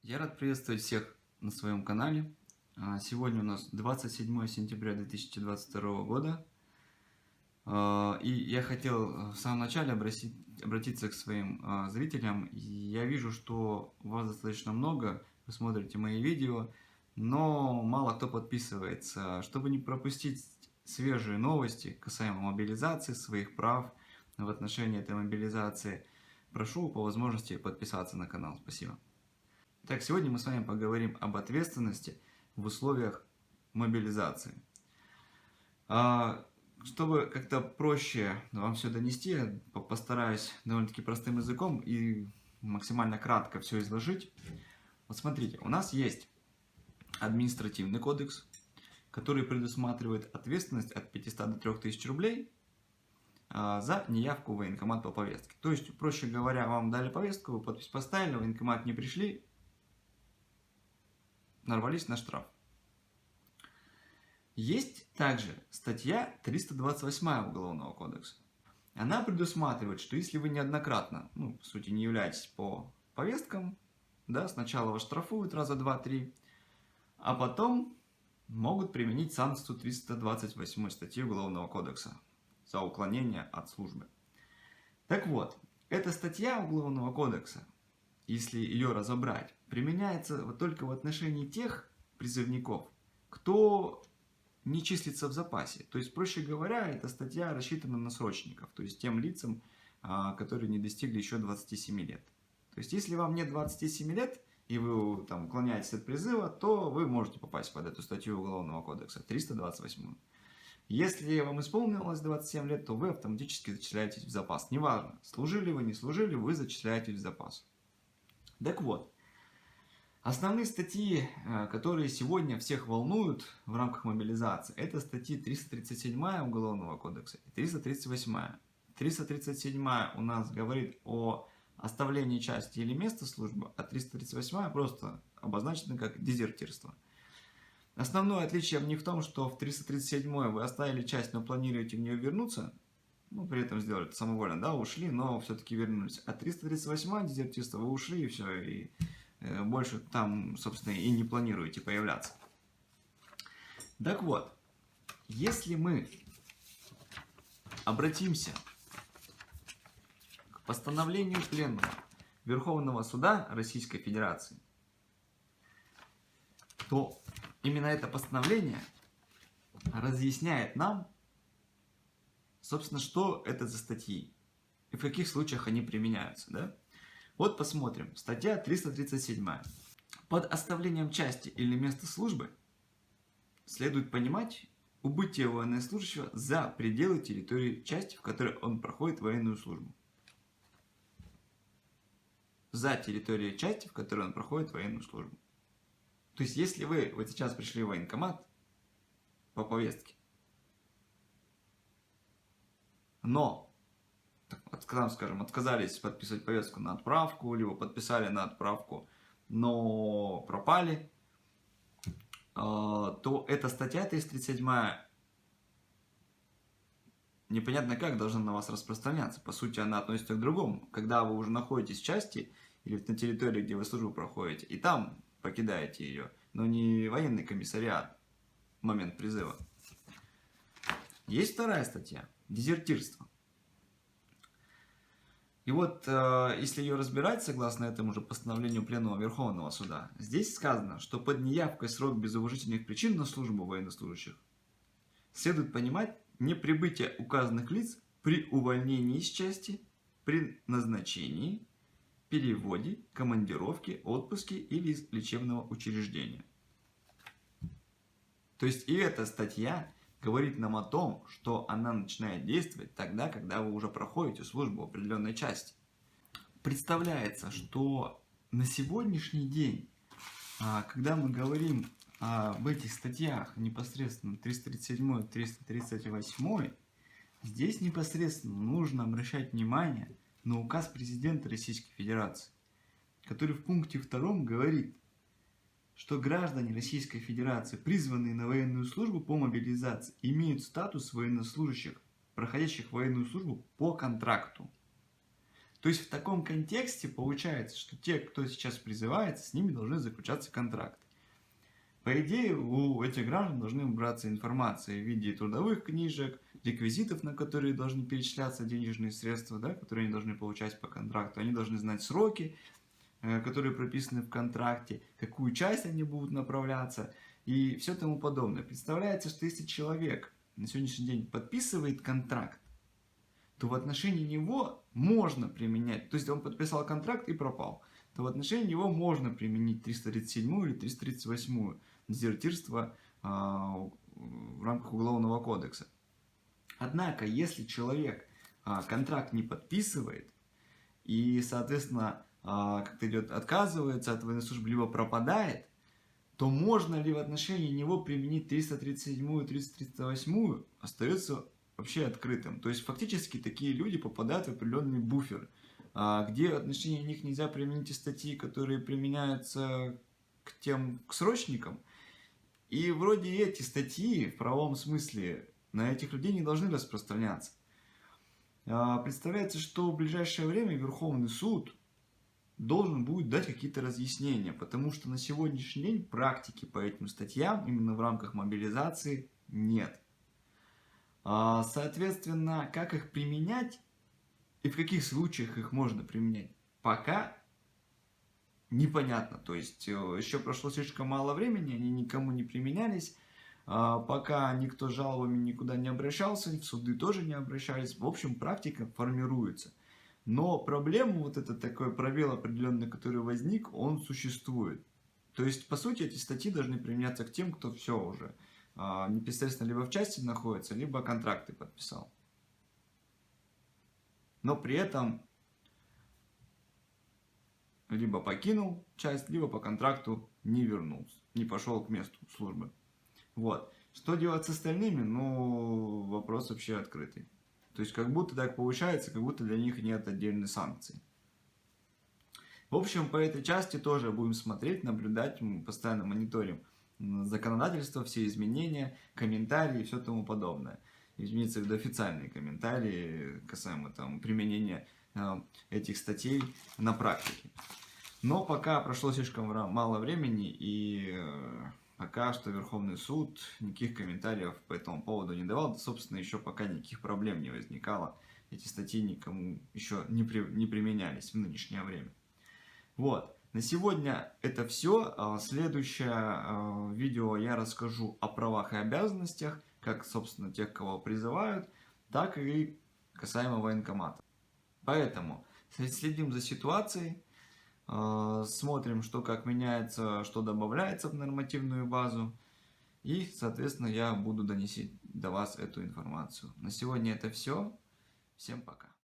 Я рад приветствовать всех на своем канале. Сегодня у нас 27 сентября 2022 года. И я хотел в самом начале обратиться к своим зрителям. Я вижу, что вас достаточно много, вы смотрите мои видео, но мало кто подписывается. Чтобы не пропустить свежие новости касаемо мобилизации, своих прав в отношении этой мобилизации, прошу по возможности подписаться на канал. Спасибо. Итак, сегодня мы с вами поговорим об ответственности в условиях мобилизации. Чтобы как-то проще вам все донести, я постараюсь довольно-таки простым языком и максимально кратко все изложить. Вот смотрите, у нас есть административный кодекс, который предусматривает ответственность от 500 до 3000 рублей за неявку в военкомат по повестке. То есть, проще говоря, вам дали повестку, вы подпись поставили, в военкомат не пришли, нарвались на штраф. Есть также статья 328 Уголовного кодекса. Она предусматривает, что если вы неоднократно, по сути, не являетесь по повесткам, да, сначала вас штрафуют раза 2-3, а потом могут применить санкцию 328 статьи Уголовного кодекса за уклонение от службы. Так вот, эта статья Уголовного кодекса, если ее разобрать, применяется вот только в отношении тех призывников, кто не числится в запасе. То есть, проще говоря, эта статья рассчитана на срочников, то есть тем лицам, которые не достигли еще 27 лет. То есть, если вам нет 27 лет, и вы там уклоняетесь от призыва, то вы можете попасть под эту статью Уголовного кодекса, 328. Если вам исполнилось 27 лет, то вы автоматически зачисляетесь в запас. Неважно, служили вы, не служили, вы зачисляетесь в запас. Так вот, основные статьи, которые сегодня всех волнуют в рамках мобилизации, это статьи 337 Уголовного кодекса и 338. 337 у нас говорит о оставлении части или места службы, а 338 просто обозначена как дезертирство. Основное отличие в них в том, что в 337 вы оставили часть, но планируете в нее вернуться, при этом сделали это самовольно, да, ушли, но все-таки вернулись. А 338 дезертирство, вы ушли и все, и больше там, собственно, и не планируете появляться. Так вот, если мы обратимся к постановлению Пленума Верховного Суда Российской Федерации, то именно это постановление разъясняет нам, собственно, что это за статьи и в каких случаях они применяются, да? Вот посмотрим. Статья 337. Под оставлением части или места службы следует понимать убытие военнослужащего за пределы территории части, в которой он проходит военную службу. За территорией части, в которой он проходит военную службу. То есть, если вы вот сейчас пришли в военкомат по повестке, но, скажем, отказались подписывать повестку на отправку, либо подписали на отправку, но пропали, то эта статья 337 непонятно как должна на вас распространяться. По сути, она относится к другому. Когда вы уже находитесь в части или на территории, где вы службу проходите, и там покидаете ее, но не военный комиссариат в момент призыва. Есть вторая статья – дезертирство. И вот, если ее разбирать, согласно этому же постановлению Пленума Верховного Суда, здесь сказано, что под неявкой срок без уважительных причин на службу военнослужащих следует понимать неприбытие указанных лиц при увольнении из части, при назначении, переводе, командировке, отпуске или из лечебного учреждения. То есть и эта статья говорит нам о том, что она начинает действовать тогда, когда вы уже проходите службу в определенной части. Представляется, что на сегодняшний день, когда мы говорим об этих статьях, непосредственно 337 и 338, здесь непосредственно нужно обращать внимание на указ президента Российской Федерации, который в пункте 2 говорит, что граждане Российской Федерации, призванные на военную службу по мобилизации, имеют статус военнослужащих, проходящих военную службу по контракту. То есть в таком контексте получается, что те, кто сейчас призывается, с ними должны заключаться контракты. По идее, у этих граждан должны браться информация в виде трудовых книжек, реквизитов, на которые должны перечисляться денежные средства, да, которые они должны получать по контракту. Они должны знать сроки, которые прописаны в контракте, какую часть они будут направляться и все тому подобное. Представляется, что если человек на сегодняшний день подписывает контракт, то в отношении него можно применять, то есть он подписал контракт и пропал, то в отношении него можно применить 337 или 338 дезертирство в рамках Уголовного кодекса. Однако, если человек контракт не подписывает и, соответственно, как-то идет, отказывается от военной службы, либо пропадает, то можно ли в отношении него применить 337 и 338 остается вообще открытым. То есть фактически такие люди попадают в определенный буфер, где в отношении них нельзя применить и статьи, которые применяются к срочникам. И вроде эти статьи в правовом смысле на этих людей не должны распространяться. Представляется, что в ближайшее время Верховный суд должен будет дать какие-то разъяснения, потому что на сегодняшний день практики по этим статьям именно в рамках мобилизации нет. Соответственно, как их применять и в каких случаях их можно применять, пока непонятно. То есть еще прошло слишком мало времени, они никому не применялись, пока никто с жалобами никуда не обращался, в суды тоже не обращались. В общем, практика формируется. Но проблема, вот этот такой пробел определенный, который возник, он существует. То есть, по сути, эти статьи должны применяться к тем, кто все уже непосредственно либо в части находится, либо контракты подписал. Но при этом либо покинул часть, либо по контракту не вернулся, не пошел к месту службы. Вот. Что делать с остальными? Ну, вопрос вообще открытый. То есть, как будто так получается, как будто для них нет отдельной санкции. В общем, по этой части тоже будем смотреть, наблюдать, мы постоянно мониторим законодательство, все изменения, комментарии и все тому подобное. Изменится в виду официальные комментарии касаемо там, применения этих статей на практике. Но пока прошло слишком мало времени, и пока что Верховный суд никаких комментариев по этому поводу не давал, да, собственно, еще пока никаких проблем не возникало. Эти статьи никому еще не применялись в нынешнее время. Вот. На сегодня это все. Следующее видео я расскажу о правах и обязанностях, как, собственно, тех, кого призывают, так и касаемо военкомата. Поэтому следим за ситуацией, смотрим, что как меняется, что добавляется в нормативную базу. И, соответственно, я буду донести до вас эту информацию. На сегодня это все. Всем пока.